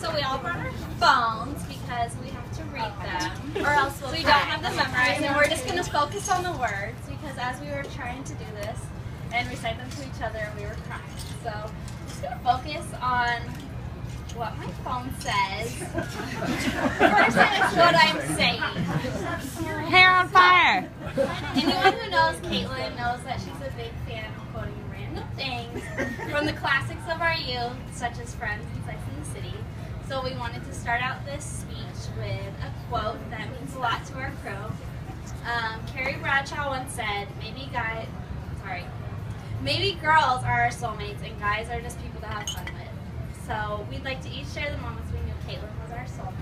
So we all brought our phones because we have to read them, or else we don't have them memorized, and we're just going to focus on the words because as we were trying to do this and recite them to each other, we were crying. So I'm just going to focus on what my phone says versus what I'm saying. Hair on fire! Anyone who knows Caitlin knows that she's a big fan of quoting random things from the classics of our youth, such as Friends and Sex and the City. So we wanted to start out this speech with a quote that means a lot to our crew. Carrie Bradshaw once said, maybe girls are our soulmates and guys are just people to have fun with. So we'd like to each share the moments we knew Caitlin was our soulmate.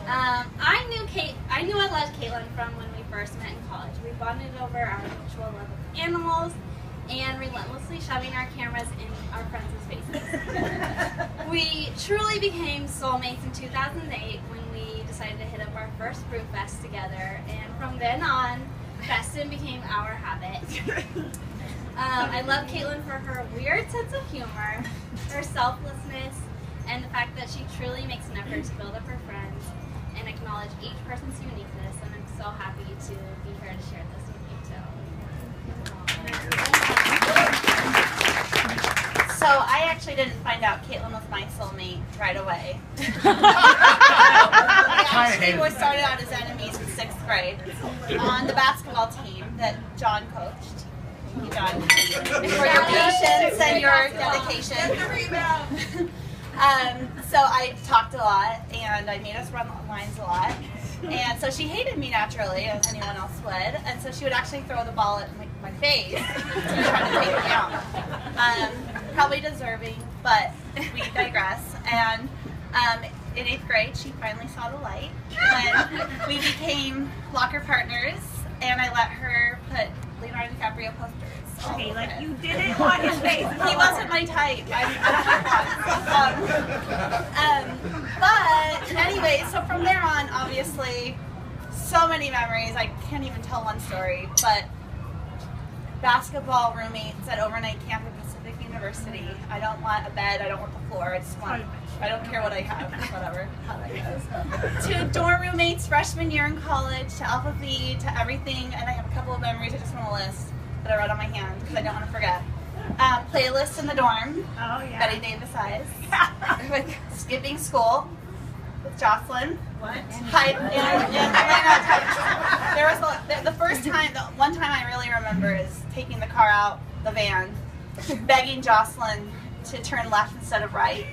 I knew I loved Caitlin from when we first met in college. We bonded over our mutual love of animals and relentlessly shoving our cameras in our friends' faces. We truly became soulmates in 2008 when we decided to hit up our first brew fest together, and from then on, festin' became our habit. I love Caitlin for her weird sense of humor, her selflessness, and the fact that she truly makes an effort to build up her friends and acknowledge each person's uniqueness, and I'm so happy to be here to share this with you too. So I actually didn't find out Caitlin was my soulmate right away. We started out as enemies in 6th grade on the basketball team that John coached. Thank you, John, for your patience and your dedication. So I talked a lot, and I made us run lines a lot. And so she hated me naturally, as anyone else would. And so she would actually throw the ball at my face to try to take me out. Probably deserving, but we digress. And in 8th grade, she finally saw the light when we became locker partners, and I let her put Leonardo DiCaprio posters. Okay, like you didn't want his face. He wasn't my type. I don't know. But anyway, so from there on, obviously, so many memories. I can't even tell one story, but basketball roommates at overnight camp at Pacific University. I don't want a bed. I don't want the floor. I just want. I don't care what I have. Whatever. How that goes. To dorm roommates freshman year in college. To Alpha V. To everything. And I have a couple of memories I just want to list that I wrote on my hand because I don't want to forget. Playlist in the dorm. Oh yeah. Betty Davis eyes. Like skipping school with Jocelyn. What? There was the first time, the one time I really remember is taking the car out, the van, begging Jocelyn to turn left instead of right.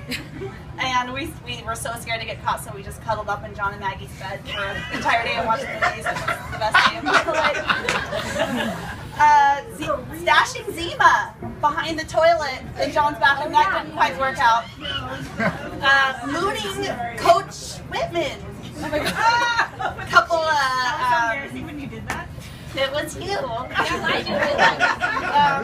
And we were so scared to get caught, so we just cuddled up in John and Maggie's bed for the entire day and watched movies. It was the best day of my life. Stashing Zima behind the toilet in John's bathroom. That didn't quite work out. Mooning Coach Whitman. Oh my God. A couple embarrassing when you did that. It was you.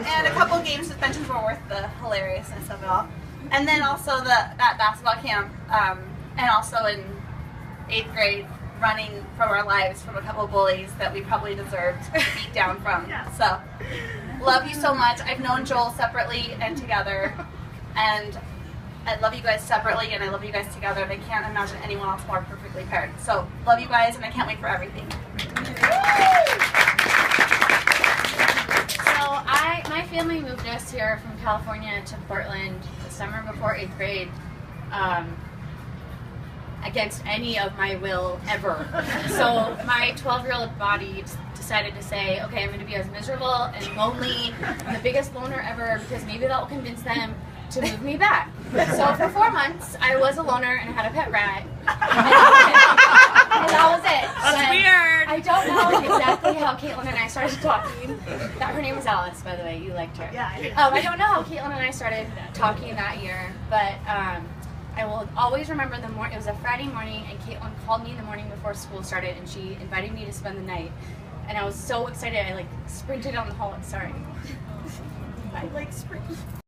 And a couple games suspensions were worth the hilariousness of it all. And then also that basketball camp, and also in 8th grade, running from our lives from a couple bullies that we probably deserved to beat down from. So, love you so much. I've known Joel separately and together, and I love you guys separately, and I love you guys together, and I can't imagine anyone else more perfectly paired. So, love you guys, and I can't wait for everything. So my family moved us here from California to Portland the summer before 8th grade, against any of my will ever. So my 12-year-old body decided to say, okay, I'm going to be as miserable and lonely and the biggest loner ever because maybe that will convince them to move me back. So for 4 months, I was a loner and had a pet rat. And that was it. That's weird. I don't know exactly how Caitlin and I started talking. Her name was Alice, by the way. You liked her. Yeah, I did. I don't know how Caitlin and I started talking that year, but I will always remember the morning. It was a Friday morning, and Caitlin called me in the morning before school started, and she invited me to spend the night. And I was so excited, I sprinted down the hall. Sorry. I sprinted.